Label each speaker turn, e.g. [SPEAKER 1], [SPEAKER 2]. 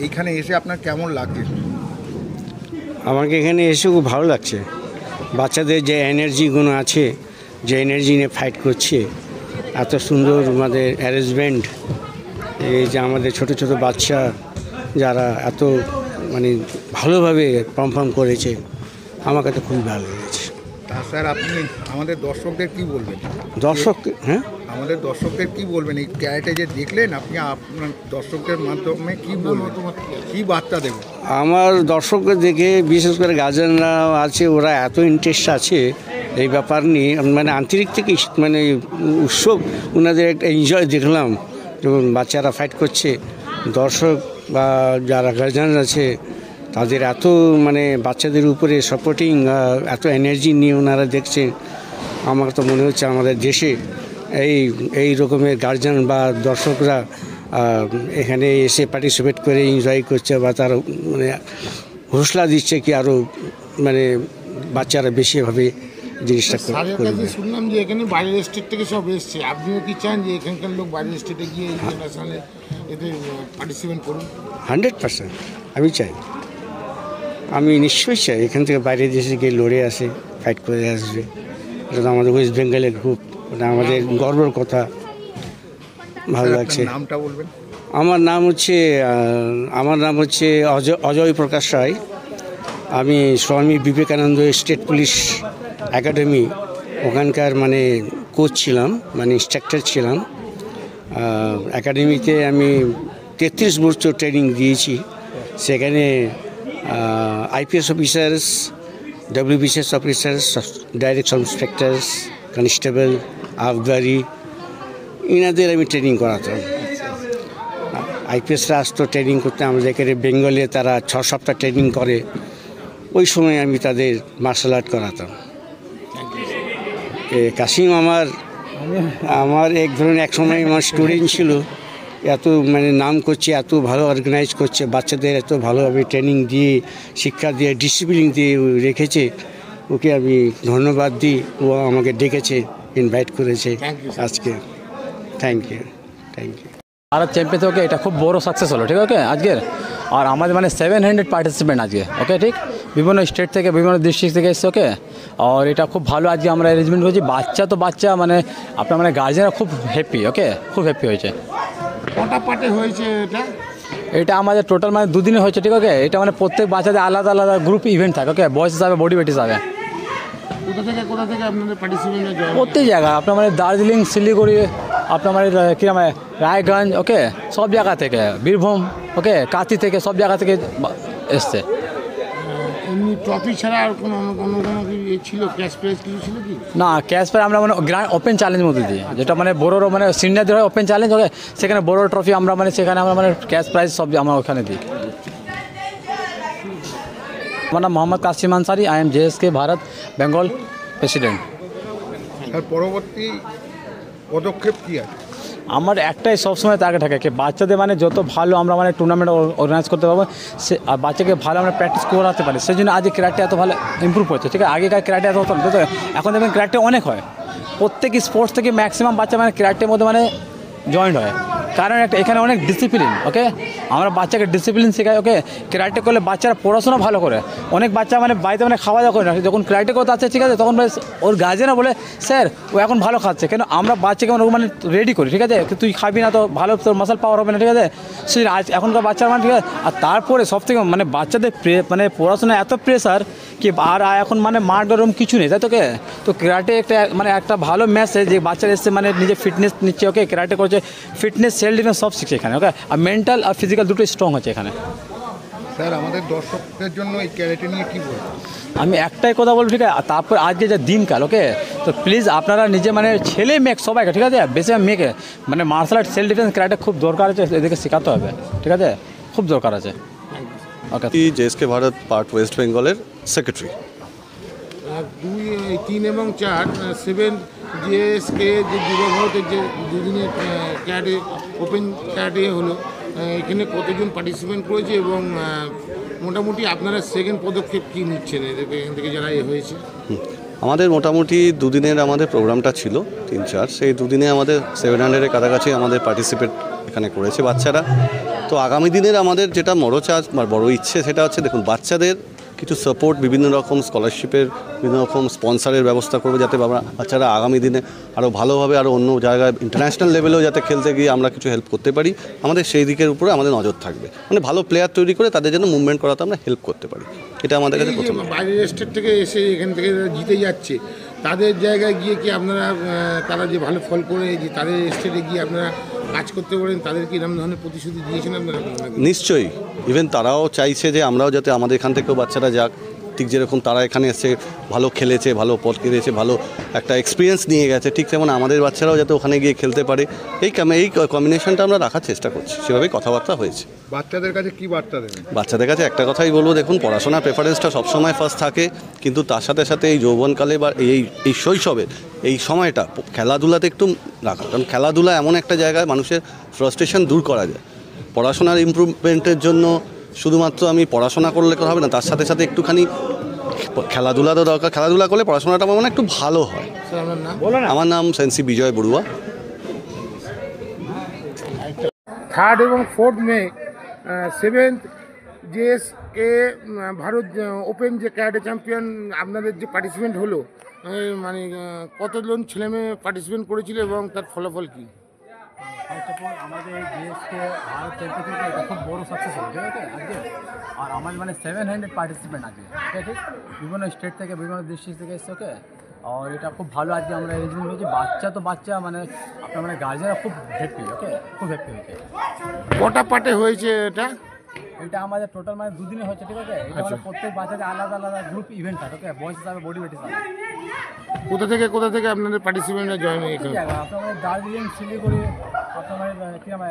[SPEAKER 1] এইখানে এসে আপনার কেমন লাগছে?
[SPEAKER 2] আমাকে এখানে এসে খুব ভালো লাগছে। বাচ্চাদের যে এনার্জিগুলো আছে, যে এনার্জি নিয়ে ফাইট করছে, এত সুন্দর আমাদের অ্যারেঞ্জমেন্ট, এই যে আমাদের ছোট ছোট বাচ্চা যারা এত মানে ভালোভাবে পারফর্ম করেছে, আমাকে তো খুবই ভালো লেগেছে।
[SPEAKER 1] তা স্যার, আপনি আমাদের দর্শকদের কি বলবেন?
[SPEAKER 2] হ্যাঁ,
[SPEAKER 1] আমাদের দর্শকদের কি বলবেন? এই ক্যারেটে যে দেখলেন, আপনি আপনার দর্শকদের মাধ্যমে কি বলবেন, কি বার্তা দেবেন?
[SPEAKER 2] আমার দর্শকদের দেখে বিশেষ করে গার্জেনরা আছে, ওরা এত ইন্টারেস্ট আছে এই ব্যাপার নিয়ে, মানে আন্তরিক থেকে মানে উৎসব, ওনাদের একটা এনজয় দেখলাম যখন বাচ্চারা ফাইট করছে। দর্শক বা যারা গার্জেন আছে তাদের এত মানে বাচ্চাদের উপরে সাপোর্টিং, এত এনার্জি নিয়ে ওনারা দেখছেন। আমার তো মনে হচ্ছে আমাদের দেশে এই রকমের গার্জেন বা দর্শকরা এখানে এসে পার্টিসিপেট করে এনজয় করছে বা তারা মানে ঘোষণা দিচ্ছে কি আরও মানে বাচ্চারা বেশিভাবে জিনিসটা করবে।
[SPEAKER 3] শুনলাম যে এখানে বাইরের স্টেট থেকে সব এসছে, আপনিও কি চান যে এখানকার লোক বাইরের স্টেটে গিয়ে ইন্টারন্যাশনালে এতে পার্টিসিপেট করুন?
[SPEAKER 2] 100% আমি চাই, আমি নিশ্চয়ই চাই এখান থেকে বাইরের দেশে গিয়ে লড়ে আসে, ফাইট করে আসবে। এটা তো আমাদের ওয়েস্ট বেঙ্গলের খুব আমাদের গর্বের কথা। ভালো লাগছে।
[SPEAKER 1] নামটা বলবেন?
[SPEAKER 2] আমার নাম হচ্ছে অজয় প্রকাশ রায়। আমি Swami Vivekananda state police academy ওখানকার মানে কোচ ছিলাম, মানে ইনস্ট্রাক্টর ছিলাম। একাডেমিতে আমি 33 বছর ট্রেনিং দিয়েছি। সেখানে IPS officers, WBCS officers, direct inspectors, constable, আফগারি, ইনাদের আমি ট্রেনিং করাতাম। আইপিএসরা আসতো ট্রেনিং করতে আমাদের এখানে বেঙ্গলে, তারা 6 সপ্তাহ ট্রেনিং করে। ওই সময় আমি তাদের মার্শাল আর্ট করাতাম। কাসিম আমার এক ধরনের এক সময় আমার স্টুডেন্ট ছিল, এত মানে নাম করছে, এত ভালো অর্গানাইজ করছে, বাচ্চাদের এত ভালোভাবে ট্রেনিং দিয়ে, শিক্ষা দিয়ে, ডিসিপ্লিন দিয়ে রেখেছে। ওকে আমি ধন্যবাদ দিই, ও আমাকে ডেকেছে, ইনভাইট করেছে আজকে। Thank you.
[SPEAKER 4] Bharat champion okay, এটা খুব বড় সাকসেস হলো, ঠিক আছে আজকের। আর আমাদের মানে 700 পার্টিসিপেন্ট আজকে, ওকে ঠিক, বিভিন্ন স্টেট থেকে, বিভিন্ন ডিস্ট্রিক্ট থেকে এসছে, ওকে। আর এটা খুব ভালো আজকে আমরা অ্যারেঞ্জমেন্ট করেছি। বাচ্চা মানে আপনার মানে গার্জেনরা খুব হ্যাপি, ওকে, খুব হ্যাপি হয়েছে।
[SPEAKER 3] কটা পার্টে হয়েছে
[SPEAKER 4] এটা আমাদের টোটাল মানে 2 দিনে হয়েছে, ঠিক আছে। এটা মানে প্রত্যেক বাচ্চাদের আলাদা আলাদা গ্রুপ ইভেন্ট থাকে, ওকে, বয়স হিসাবে, বডি ওয়েট হিসাবে।
[SPEAKER 3] কোথা থেকে আপনাদের পার্টিসিপেন্ট?
[SPEAKER 4] প্রত্যেক জায়গায়, আপনার মানে দার্জিলিং, শিলিগুড়ি, আপনার মানে কী নাম রায়গঞ্জ, ওকে, সব জায়গা থেকে, বীরভূম, ওকে, কাঁথি থেকে, সব জায়গা থেকে এসছে।
[SPEAKER 3] এমনি ট্রফি ছাড়া আর কোনো ছিল, ক্যাশ প্রাইজ কিছু ছিল কি?
[SPEAKER 4] না, ক্যাশ প্রাইজ আমরা মানে গ্র্যান্ড ওপেন চ্যালেঞ্জ মধ্যে দিই, যেটা মানে বড়োরও মানে সিনিয়রদের হয় ওপেন চ্যালেঞ্জ, ওকে, সেখানে বড় ট্রফি আমরা মানে সেখানে আমরা মানে ক্যাশ প্রাইজ সব আমরা ওখানে দিই। আমার নাম Mohammad Kasim Ansari, I am JSK Bharat Bengal president.
[SPEAKER 1] পরবর্তী পদক্ষেপ কী আছে?
[SPEAKER 4] আমার একটাই সবসময় টার্গেট থাকে কি বাচ্চাদের মানে যত ভালো আমরা মানে টুর্নামেন্ট অর্গানাইজ করতে পারবো, সে আর বাচ্চাকে ভালো আমরা প্র্যাকটিস করাতে পারি। সেই জন্য আজ ক্যারাটে এত ভালো ইম্প্রুভ হচ্ছে, ঠিক আছে। আগেকার ক্যারাটে এত হতো না, এখন দেখবেন ক্যারাটে অনেক হয়। প্রত্যেক স্পোর্টস থেকে ম্যাক্সিমাম বাচ্চা মানে ক্যারাটের মধ্যে মানে জয়েন্ট হয়, কারণ একটা এখানে অনেক ডিসিপ্লিন, ওকে। আমরা বাচ্চাকে ডিসিপ্লিন শেখাই, ওকে। ক্যারাটে করলে বাচ্চারা পড়াশোনা ভালো করে। অনেক বাচ্চা মানে বাড়িতে মানে খাওয়া দাওয়া করে না, যখন ক্যারাটে করতে আসছে, ঠিক আছে, তখন ওর গার্জেনরা বলে স্যার ও এখন ভালো খাচ্ছে, কেন আমরা বাচ্চাকে মানে রেডি করি, ঠিক আছে, তুই খাবি না তো ভালো তোর মাসল পাওয়ার হবে না, ঠিক আছে। সেই এখনকার বাচ্চারা মানে, ঠিক আছে। আর তারপরে সব থেকে মানে বাচ্চাদের মানে পড়াশোনা এত প্রেশার কি আর এখন মানে মাঠ গরম কিছু নেই, তাই তোকে। তো ক্যারাটে একটা ভালো মেসেজ যে বাচ্চারা এসছে মানে নিজে ফিটনেস নিচ্ছে, ওকে, ক্যারাটে করছে, ফিটনেস, সেলফ ডিফেন্স সব শিখছে এখানে, ওকে। আর মেন্টাল আর ফিজিক্যাল দুটোই স্ট্রং হচ্ছে এখানে।
[SPEAKER 1] স্যার, আমাদের দর্শকদের জন্য এই ক্যারাটে নিয়ে কী বলবেন?
[SPEAKER 4] আমি একটাই কথা বলবো, ঠিক আছে। তারপর আজকে যে দিনকাল, ওকে, তো প্লিজ আপনারা নিজে মানে ছেলে মেয়ে সবাইকে, ঠিক আছে, বেশি মেয়েকে মানে martial art, self defence, karate খুব দরকার আছে, এদেরকে শেখাতে হবে, ঠিক আছে, খুব দরকার আছে, ওকে।
[SPEAKER 5] JSK ভারত পার্ট ওয়েস্ট বেঙ্গলের সেক্রেটারি।
[SPEAKER 3] 2, 3 এবং 4, 7 জিএসকে যে যুব ভারতের যে দুদিনের ক্যারাটে ওপেন ক্যারাটে হলো, এখানে কতজন পার্টিসিপেন্ট করেছে এবং মোটামুটি আপনারা সেকেন্ড পদক্ষেপ কী নিচ্ছেন এখান থেকে যারা হয়েছে?
[SPEAKER 5] আমাদের মোটামুটি দুদিনের আমাদের প্রোগ্রামটা ছিল 3-4, সেই দুদিনে আমাদের 700-এর কাছাকাছি আমাদের পার্টিসিপেট এখানে করেছে বাচ্চারা। তো আগামী দিনের আমাদের যেটা বড় চার্জ বা বড় ইচ্ছে সেটা হচ্ছে, দেখুন, বাচ্চাদের কিছু সাপোর্ট, বিভিন্ন রকম স্কলারশিপের, বিভিন্ন রকম স্পন্সারের ব্যবস্থা করবো, যাতে বাচ্চারা আগামী দিনে আরও ভালোভাবে আরও অন্য জায়গায় ইন্টারন্যাশনাল লেভেলেও যাতে খেলতে গিয়ে আমরা কিছু হেল্প করতে পারি। আমাদের সেই দিকের উপরে আমাদের নজর থাকবে, মানে ভালো প্লেয়ার তৈরি করে তাদের জন্য মুভমেন্ট করাতে আমরা হেল্প করতে পারি। এটা আমাদের কাছে প্রথম।
[SPEAKER 3] বাইরের স্টেট থেকে এসে এখান থেকে জিতে যাচ্ছে, তাদের জায়গায় গিয়ে কি আপনারা তারা যে ভালো ফল করে যে তাদের স্টেটে গিয়ে আপনারা কাজ করতে পারেন, তাদেরকে এরকম ধরনের প্রতিশ্রুতি দিয়েছেন আপনারা?
[SPEAKER 5] নিশ্চয়ই, ইভেন তারাও চাইছে যে আমরাও যাতে আমাদের এখান থেকেও বাচ্চারা যাক, ঠিক যেরকম তারা এখানে এসে ভালো খেলেছে, ভালো পথ কেটেছে, ভালো একটা এক্সপিরিয়েন্স নিয়ে গেছে, ঠিক তেমন আমাদের বাচ্চারাও যাতে ওখানে গিয়ে খেলতে পারে, এই কম্বিনেশনটা আমরা রাখার চেষ্টা করছি। সেভাবেই কথাবার্তা হয়েছে।
[SPEAKER 1] বাচ্চাদের কাছে কি বার্তা দেবেন?
[SPEAKER 5] বাচ্চাদের কাছে একটা কথাই বলবো, দেখুন, পড়াশোনার প্রেফারেন্সটা সবসময় ফার্স্ট থাকে, কিন্তু তার সাথে সাথে এই যৌবনকালে বা এই শৈশবের এই সময়টা খেলাধুলাতে একটু রাখা, কারণ খেলাধুলা এমন একটা জায়গায় মানুষের ফ্রাস্ট্রেশন দূর করা যায়। পড়াশোনার ইমপ্রুভমেন্টের জন্য শুধুমাত্র আমি পড়াশোনা করলে হবে না, তার সাথে সাথে একটুখানি খেলাধুলারও দরকার। খেলাধুলা করলে পড়াশোনাটা আমার মনে হয় একটু ভালো হয়। আমার নাম সেন্সি বিজয় বড়ুয়া।
[SPEAKER 3] 3rd এবং 4th মে 7th জিএসকে ভারত ওপেন যে ক্যারাটে চ্যাম্পিয়ন আপনাদের যে পার্টিসিপেন্ট হলো, মানে কতজন ছেলেমেয়ে পার্টিসিপেন্ট করেছিল এবং তার ফলাফল কী?
[SPEAKER 4] ফার্স্ট অফ অল আমাদের জিএসকে ভারত চ্যাম্পিয়ন থেকে এটা খুব বড় সাকসেস হলো, ঠিক আছে আজকে। আর আমার মানে 700 পার্টিসিপেন্ট আছে, ঠিক আছে, বিভিন্ন স্টেট থেকে, বিভিন্ন ডিস্ট্রিক্ট থেকে এসছে, ওকে। আর এটা খুব ভালো আজকে আমরা অ্যারেঞ্জমেন্ট হয়েছে। বাচ্চা মানে আপনার মানে গার্জেনরা খুব হ্যাপি, ওকে, খুব হ্যাপি হয়েছে।
[SPEAKER 3] কটা পার্টে হয়েছে এটা?
[SPEAKER 4] এটা আমাদের টোটাল মানে দুদিনে হচ্ছে, ঠিক আছে। এটা মানে প্রত্যেক বাচ্চাদের আলাদা আলাদা গ্রুপ ইভেন্ট থাকে, ওকে, বয়স হিসাবে, বডি ওয়েট হিসাবে।
[SPEAKER 3] কোথা থেকে আপনাদের পার্টিসিপেন্টরা জয়েন হয়েছে?
[SPEAKER 4] আপনার মানে দার্জিলিং, শিলিগুড়ি, আপনার মানে কি নাম